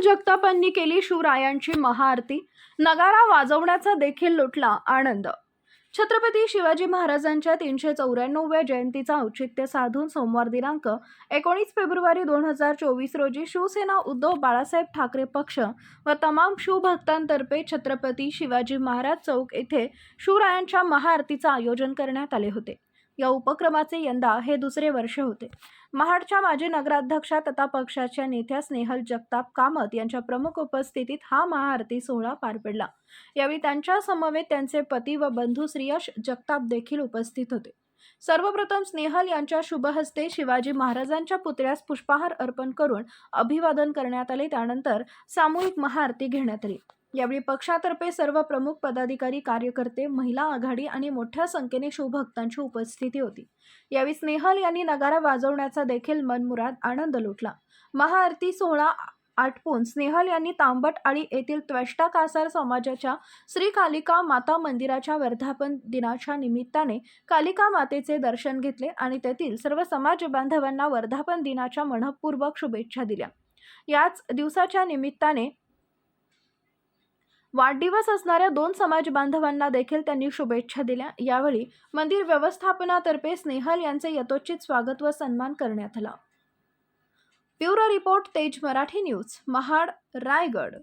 जगतापांनी केली शिवरायांची महाआरती, नगारा वाजवण्याचा देखील लुटला आनंद। छत्रपती शिवाजी महाराजांच्या 394व्या जयंतीचा औचित्य साधून सोमवार दिनांक 19 फेब्रुवारी 2024 रोजी शिवसेना उद्धव बाळासाहेब ठाकरे पक्ष व तमाम शिवभक्तांतर्फे छत्रपती शिवाजी महाराज चौक येथे शिवरायांच्या महाआरतीचे आयोजन करण्यात आले होते। या उपक्रमाचे यंदा हे दुसरे वर्ष होते। महाडच्या माजी नगराध्यक्षा तथा पक्षाच्या नेत्या स्नेहल जगताप कामत यांच्या प्रमुख उपस्थितीत हा महाआरती सोहळा पार पडला। यावेळी त्यांच्या समवेत त्यांचे पती व बंधू श्रीयश जगताप देखील उपस्थित होते। सर्वप्रथम स्नेहल यांच्या शुभ हस्ते शिवाजी महाराजांच्या पुतळ्यास पुष्पहार अर्पण करून अभिवादन करण्यात आले। त्यानंतर सामूहिक महाआरती घेण्यात आली। यावेळी पक्षातर्फे सर्व प्रमुख पदाधिकारी, कार्यकर्ते, महिला आघाडी आणि मोठ्या संख्येने शिवभक्तांची उपस्थिती होती। यावेळी स्नेहल यांनी नगारा वाजवण्याचा देखील मनमुराद आनंद लुटला। महाआरती सोहळा आटपून स्नेहल यांनी तांबटआळी येथील त्वष्टा कासार समाजाच्या श्री कालिका माता मंदिराच्या वर्धापन दिनाच्या निमित्ताने कालिका मातेचे दर्शन घेतले आणि तेथील सर्व समाज बांधवांना वर्धापन दिनाच्या मनःपूर्वक शुभेच्छा दिल्या। याच दिवसाच्या निमित्ताने वाढदिवस असणाऱ्या 2 समाज बांधवांना देखील त्यांनी शुभेच्छा दिल्या। यावेळी मंदिर व्यवस्थापनातर्फे स्नेहल यांचे यथोचित स्वागत व सन्मान करण्यात आला। ब्युरो रिपोर्ट, तेज मराठी न्यूज, महाड, रायगड।